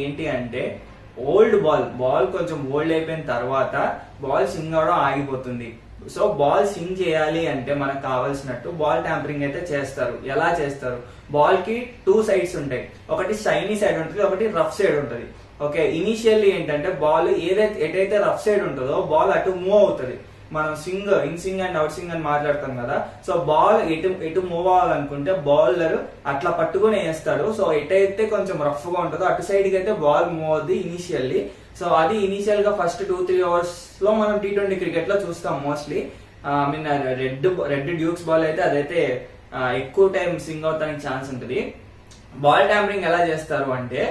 ఏంటి అంటే old ball కొంచెం ఓల్డ్ అయిపోయిన తర్వాత బాల్ స్వింగ్ అవడం ఆగిపోతుంది. సో బాల్ స్వింగ్ చేయాలి అంటే మనకు కావాల్సినట్టు బాల్ ట్యాంపరింగ్ అయితే చేస్తారు. ఎలా చేస్తారు? బాల్ కి 2 సైడ్స్ ఉంటాయి. ఒకటి షైనీ సైడ్ ఉంటుంది, ఒకటి రఫ్ సైడ్ ఉంటుంది. ఓకే, ఇనిషియల్లీ ఏంటంటే బాల్ ఎటైతే రఫ్ సైడ్ ఉంటుందో బాల్ అటు మూవ్ అవుతుంది. మనం in swing and out swing అని మాట్లాడతాం కదా. సో బాల్ ఎటు మూవ్ అవ్వాలనుకుంటే బౌలర్ అట్లా పట్టుకుని వేస్తాడు. సో ఎటైతే కొంచెం రఫ్ గా ఉంటుందో అటు సైడ్ కి అయితే బాల్ మూవ్ అవుద్ది ఇనిషియల్లీ. సో అది ఇనిషియల్ గా ఫస్ట్ 2-3 అవర్స్ లో మనం T20 క్రికెట్ లో చూస్తాం mostly. Mean red Dukes ball అయితే అదైతే ఎక్కువ టైం స్వింగ్ అవుతానికి ఛాన్స్ ఉంటుంది. బాల్ ట్యాంపరింగ్ ఎలా చేస్తారు అంటే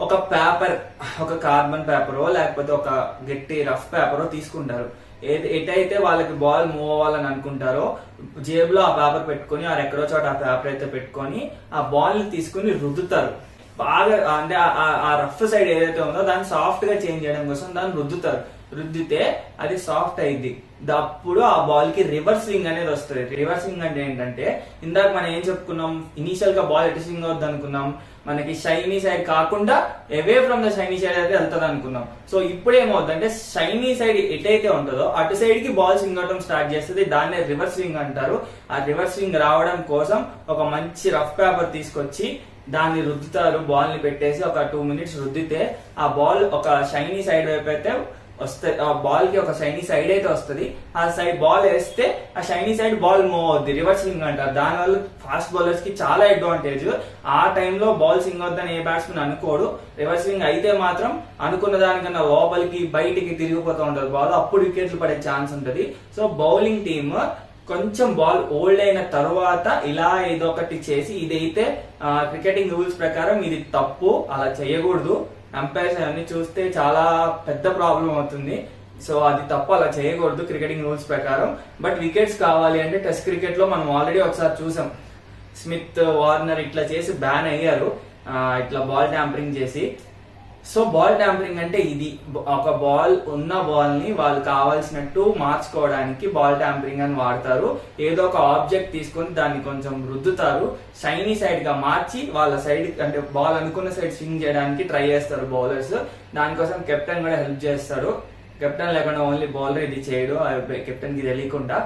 ఒక పేపర్, ఒక కార్బన్ పేపరో లేకపోతే ఒక గట్టి రఫ్ పేపరో తీసుకుంటారు. ఎటైతే వాళ్ళకి బాల్ మూవ్ అవ్వాలని అనుకుంటారో జేబులో ఆ పేపర్ పెట్టుకుని ఎక్కడో చోట ఆ పేపర్ అయితే పెట్టుకొని ఆ బాల్ ని తీసుకుని రుద్దుతారు బాగా. అంటే ఆ రఫ్ సైడ్ ఏదైతే ఉందో దాన్ని సాఫ్ట్ గా చేంజ్ చేయడం కోసం దాన్ని రుద్దుతారు. రుద్దితే అది సాఫ్ట్ అయింది. అప్పుడు ఆ బాల్ కి రివర్స్ స్వింగ్ అనేది వస్తుంది. రివర్స్ స్వింగ్ అంటే ఏంటంటే ఇందాక మనం ఏం చెప్పుకున్నాం, ఇనీషియల్ గా బాల్ ఎటు స్వింగ్ అవుద్ది అనుకున్నాం, మనకి షైనీ సైడ్ కాకుండా away from the shiny side అయితే వెళ్తుంది అనుకున్నాం. సో ఇప్పుడు ఏమవుతుందంటే షైనీ సైడ్ ఎటైతే ఉంటుందో అటు సైడ్ కి బాల్ స్వింగ్ అవడం స్టార్ట్ చేస్తుంది. దాన్నే రివర్స్ స్వింగ్ అంటారు. ఆ రివర్స్ స్వింగ్ రావడం కోసం ఒక మంచి రఫ్ పేపర్ తీసుకొచ్చి దాన్ని రుద్దుతారు. బాల్ ని పెట్టేసి ఒక 2 మినిట్స్ రుద్దితే ఆ బాల్ ఒక షైనీ సైడ్ వైపు అయితే వస్తాయి. ఆ బాల్ కి ఒక షైనీ సైడ్ అయితే వస్తుంది. ఆ సైడ్ బాల్ వేస్తే ఆ షైనీ సైడ్ బాల్ మూవ్ అవుద్ది. రివర్స్ స్వింగ్ అంటారు. దానివల్ల ఫాస్ట్ బౌలర్స్ కి చాలా అడ్వాంటేజ్. ఆ టైంలో బాల్ స్వింగ్ అవుద్దని ఏ బ్యాట్స్మెన్ అనుకోడు. రివర్స్ స్వింగ్ అయితే మాత్రం అనుకున్న దానికన్నా లోపలికి బయటికి తిరిగిపోతూ ఉంటుంది బాల్. అప్పుడు వికెట్లు పడే ఛాన్స్ ఉంటుంది. సో బౌలింగ్ టీమ్ కొంచెం బాల్ ఓల్డ్ అయిన తర్వాత ఇలా ఏదో ఒకటి చేసి, ఇదైతే క్రికెటింగ్ రూల్స్ ప్రకారం ఇది తప్పు, అలా చేయకూడదు. అంపైర్స్ అన్ని చూస్తే చాలా పెద్ద ప్రాబ్లం అవుతుంది. సో అది తప్పు, అలా చేయకూడదు క్రికెటింగ్ రూల్స్ ప్రకారం. బట్ వికెట్స్ కావాలి అంటే టెస్ట్ క్రికెట్ లో మనం ఆల్రెడీ ఒకసారి చూసాం. స్మిత్, వార్నర్ ఇట్లా చేసి బ్యాన్ అయ్యారు, ఇట్లా బాల్ ట్యాంపరింగ్ చేసి. సో బాల్ ట్యాంపరింగ్ అంటే ఇది. ఒక ఉన్న బాల్ ని వాళ్ళు కావాల్సినట్టు మార్చుకోవడానికి బాల్ ట్యాంపరింగ్ అని వాడతారు. ఏదో ఒక ఆబ్జెక్ట్ తీసుకొని దాన్ని కొంచెం రుద్దుతారు, షైనీ సైడ్ గా మార్చి వాళ్ళ సైడ్ అంటే బాల్ అనుకున్న సైడ్ స్వింగ్ చేయడానికి ట్రై చేస్తారు బౌలర్స్. దానికోసం కెప్టెన్ కూడా హెల్ప్ చేస్తాడు. కెప్టెన్ లేకుండా ఓన్లీ బౌలర్ ఇది చేయడు, కెప్టెన్ కి తెలియకుండా.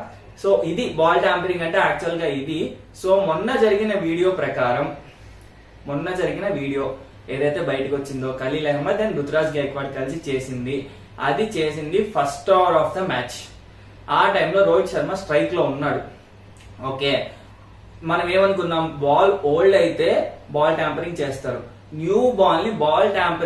సో ఇది బాల్ ట్యాంపరింగ్ అంటే యాక్చువల్ గా ఇది. సో మొన్న జరిగిన వీడియో ఏదైతే బయటకు వచ్చిందో ఖలీల్ అహ్మద్ అండ్ రుతురాజ్ గైక్వాడ్ కలిసి చేసింది first over of the match. ఆ టైంలో రోహిత్ శర్మ స్ట్రైక్ లో ఉన్నాడు. ఓకే, మనం ఏమనుకున్నాం, బాల్ ఓల్డ్ అయితే బాల్ ట్యాంపరింగ్ చేస్తారు. న్యూ బాల్ ని బాల్ ట్యాంపరింగ్